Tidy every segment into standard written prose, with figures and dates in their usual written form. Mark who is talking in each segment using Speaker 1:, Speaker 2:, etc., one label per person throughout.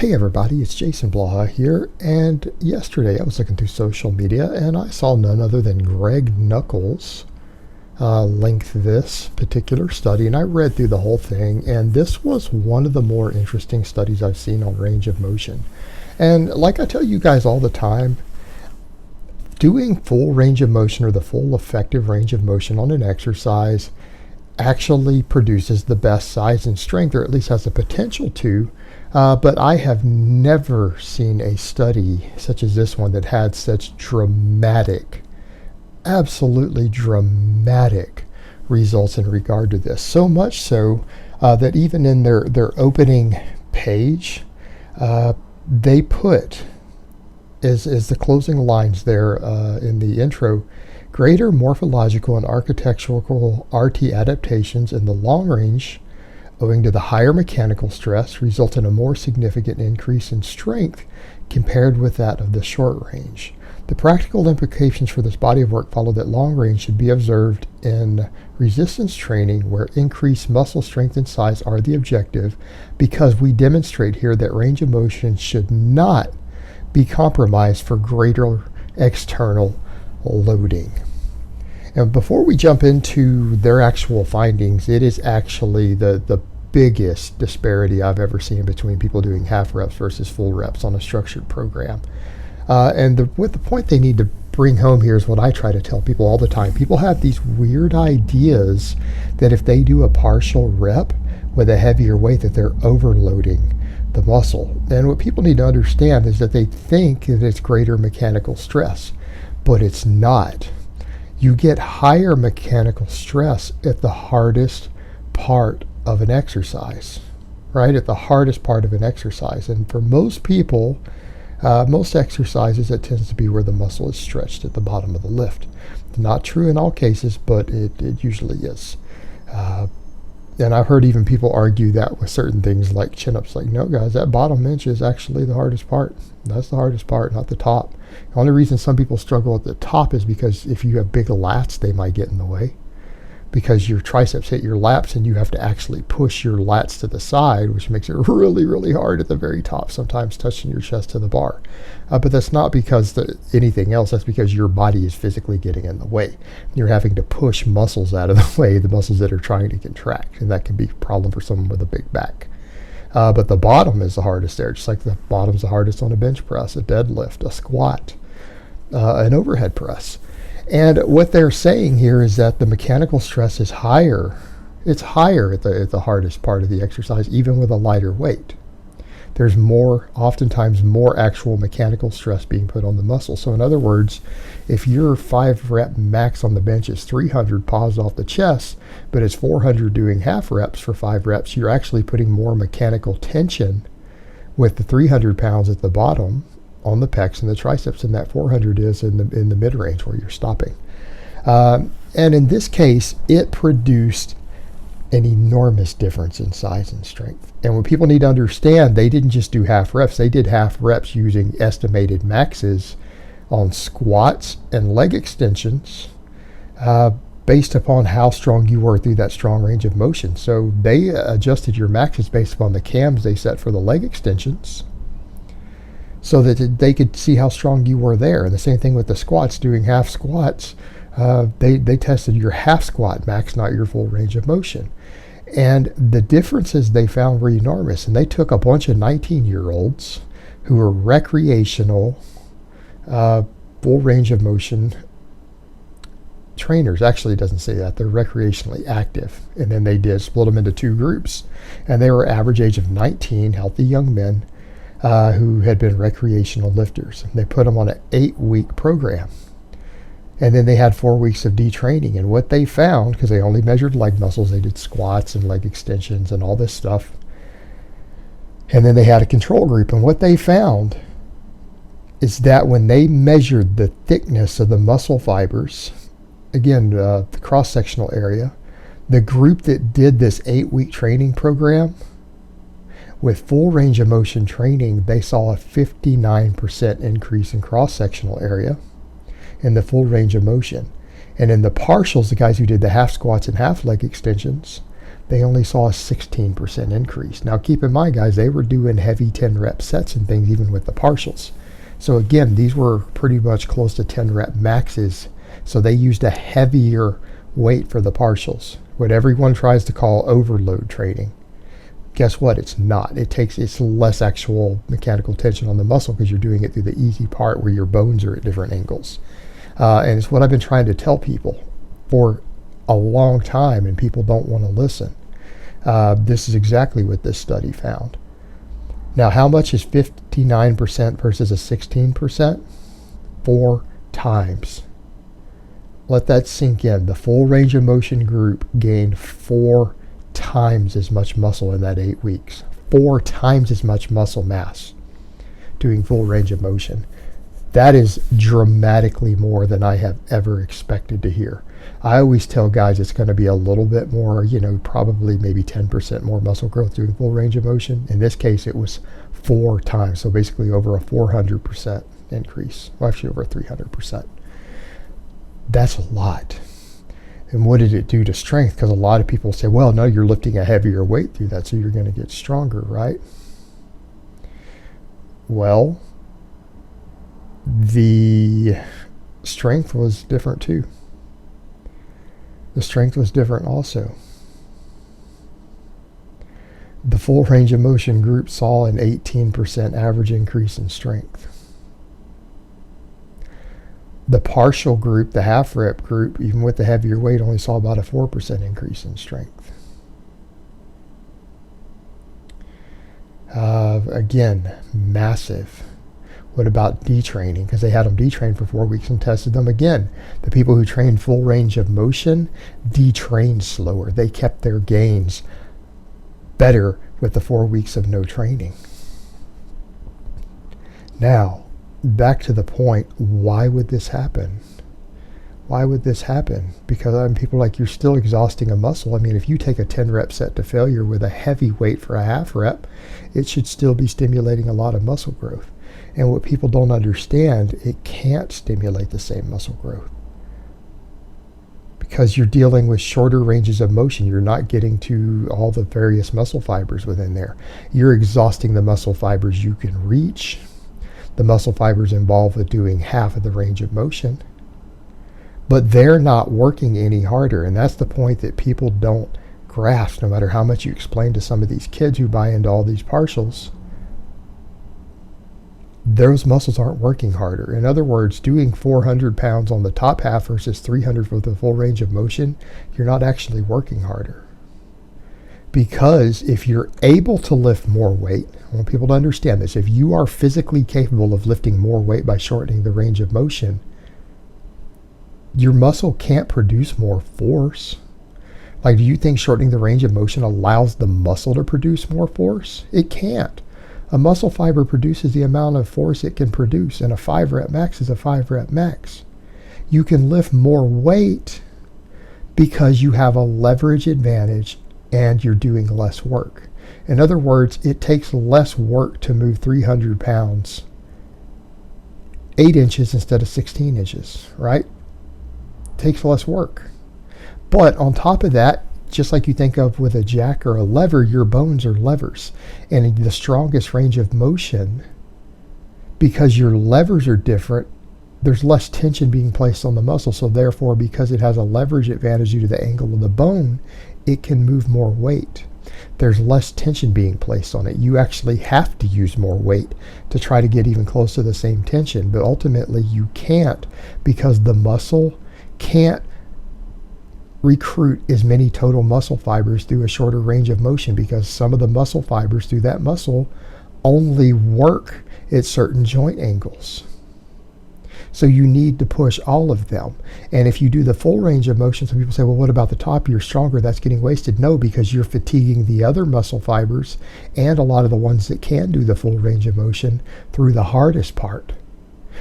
Speaker 1: Hey everybody, it's Jason Blaha here, and yesterday I was looking through social media and I saw none other than Greg Nuckols link this particular study, and I read through the whole thing, and this was one of the more interesting studies I've seen on range of motion. And like I tell you guys all the time, doing full range of motion, or the full effective range of motion on an exercise, actually produces the best size and strength, or at least has the potential to. But I have never seen a study such as this one that had such dramatic, absolutely dramatic results in regard to this. So much so that even in their opening page, they put, as the closing lines there in the intro, greater morphological and architectural RT adaptations in the long range owing to the higher mechanical stress result in a more significant increase in strength compared with that of the short range. The practical implications for this body of work follow that long range should be observed in resistance training, where increased muscle strength and size are the objective, because we demonstrate here that range of motion should not be compromised for greater external loading. And before we jump into their actual findings, it is actually the biggest disparity I've ever seen between people doing half reps versus full reps on a structured program. And the point they need to bring home here is what I try to tell people all the time. People have these weird ideas that if they do a partial rep with a heavier weight, that they're overloading the muscle. And what people need to understand is that they think that it's greater mechanical stress, but it's not. You get higher mechanical stress at the hardest part of an exercise, right? At the hardest part of an exercise. And for most people, most exercises, it tends to be where the muscle is stretched at the bottom of the lift. Not true in all cases, but it usually is. And I've heard even people argue that with certain things like chin-ups. Like, no guys, that bottom inch is actually the hardest part. That's the hardest part, not the top. The only reason some people struggle at the top is because if you have big lats, they might get in the way, because your triceps hit your lats and you have to actually push your lats to the side, which makes it really, really hard at the very top, sometimes touching your chest to the bar. But that's not because anything else. That's because your body is physically getting in the way. You're having to push muscles out of the way, the muscles that are trying to contract, and that can be a problem for someone with a big back. But the bottom is the hardest there, just like the bottom's the hardest on a bench press, a deadlift, a squat, an overhead press. And what they're saying here is that the mechanical stress is higher. It's higher at the hardest part of the exercise, even with a lighter weight. There's oftentimes more actual mechanical stress being put on the muscle. So in other words, if your 5 rep max on the bench is 300 paused off the chest, but it's 400 doing half reps for 5 reps, you're actually putting more mechanical tension with the 300 pounds at the bottom on the pecs and the triceps, and that 400 is in the mid-range where you're stopping. And in this case, it produced an enormous difference in size and strength. And what people need to understand, they didn't just do half reps, they did half reps using estimated maxes on squats and leg extensions based upon how strong you were through that strong range of motion. So they adjusted your maxes based upon the cams they set for the leg extensions, so that they could see how strong you were there. And the same thing with the squats, doing half squats. They tested your half squat max, not your full range of motion. And the differences they found were enormous. And they took a bunch of 19-year-olds who were recreational, full range of motion trainers. Actually, it doesn't say that. They're recreationally active. And then they did split them into 2 groups. And they were average age of 19, healthy young men, who had been recreational lifters. They put them on an 8-week program. And then they had 4 weeks of detraining. And what they found, because they only measured leg muscles, they did squats and leg extensions and all this stuff. And then they had a control group. And what they found is that when they measured the thickness of the muscle fibers, again, the cross-sectional area, the group that did this 8-week training program, with full range of motion training, they saw a 59% increase in cross-sectional area in the full range of motion. And in the partials, the guys who did the half squats and half leg extensions, they only saw a 16% increase. Now keep in mind, guys, they were doing heavy 10 rep sets and things even with the partials. So again, these were pretty much close to 10 rep maxes. So they used a heavier weight for the partials. What everyone tries to call overload training. Guess what? It's not. It's less actual mechanical tension on the muscle because you're doing it through the easy part where your bones are at different angles. And it's what I've been trying to tell people for a long time, and people don't want to listen. This is exactly what this study found. Now, how much is 59% versus a 16%? 4 times. Let that sink in. The full range of motion group gained 4 times as much muscle in that 8 weeks. 4 times as much muscle mass doing full range of motion. That is dramatically more than I have ever expected to hear. I always tell guys it's going to be a little bit more, probably maybe 10% more muscle growth doing full range of motion. In this case, it was 4 times. So basically over a 400% increase. Well, actually over a 300%. That's a lot. And what did it do to strength? Because a lot of people say, well, no, you're lifting a heavier weight through that, so you're going to get stronger, right? Well, the strength was different too. The strength was different also. The full range of motion group saw an 18% average increase in strength. The partial group, the half rep group, even with the heavier weight, only saw about a 4% increase in strength. Again, massive. What about detraining? Because they had them detrained for 4 weeks and tested them again. The people who trained full range of motion detrained slower. They kept their gains better with the 4 weeks of no training. Now, back to the point, why would this happen? Why would this happen? Because people are like, you're still exhausting a muscle. I mean, if you take a 10 rep set to failure with a heavy weight for a half rep, it should still be stimulating a lot of muscle growth. And what people don't understand, it can't stimulate the same muscle growth. Because you're dealing with shorter ranges of motion. You're not getting to all the various muscle fibers within there. You're exhausting the muscle fibers you can reach. The muscle fibers involved with doing half of the range of motion. But they're not working any harder. And that's the point that people don't grasp, no matter how much you explain to some of these kids who buy into all these partials. Those muscles aren't working harder. In other words, doing 400 pounds on the top half versus 300 for the full range of motion, you're not actually working harder. Because if you're able to lift more weight, I want people to understand this, if you are physically capable of lifting more weight by shortening the range of motion, your muscle can't produce more force. Like, do you think shortening the range of motion allows the muscle to produce more force? It can't. A muscle fiber produces the amount of force it can produce, and a 5 rep max is a 5 rep max. You can lift more weight because you have a leverage advantage and you're doing less work. In other words, it takes less work to move 300 pounds 8 inches instead of 16 inches, right? It takes less work. But on top of that, just like you think of with a jack or a lever, your bones are levers. And in the strongest range of motion, because your levers are different, there's less tension being placed on the muscle. So therefore, because it has a leverage advantage due to the angle of the bone, it can move more weight. There's less tension being placed on it. You actually have to use more weight to try to get even close to the same tension. But ultimately, you can't, because the muscle can't recruit as many total muscle fibers through a shorter range of motion, because some of the muscle fibers through that muscle only work at certain joint angles. So you need to push all of them. And if you do the full range of motion, some people say, well, what about the top? You're stronger. That's getting wasted. No, because you're fatiguing the other muscle fibers and a lot of the ones that can do the full range of motion through the hardest part.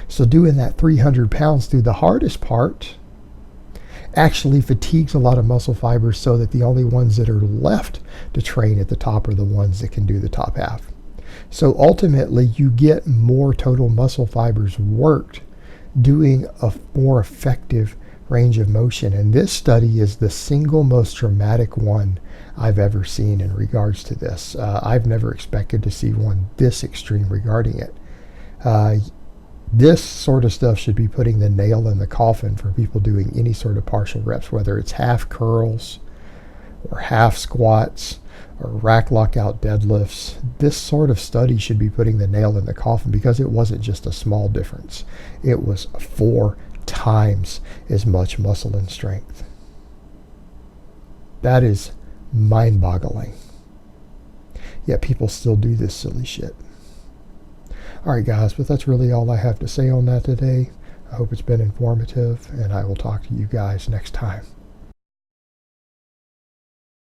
Speaker 1: So doing that 300 pounds through the hardest part actually fatigues a lot of muscle fibers, so that the only ones that are left to train at the top are the ones that can do the top half. So ultimately, you get more total muscle fibers worked doing a more effective range of motion. And this study is the single most dramatic one I've ever seen in regards to this. I've never expected to see one this extreme regarding it. This sort of stuff should be putting the nail in the coffin for people doing any sort of partial reps, whether it's half curls or half squats or rack lockout deadlifts. This sort of study should be putting the nail in the coffin, because it wasn't just a small difference. It was 4 times as much muscle and strength. That is mind-boggling. Yet people still do this silly shit. Alright guys, but that's really all I have to say on that today. I hope it's been informative, and I will talk to you guys next time.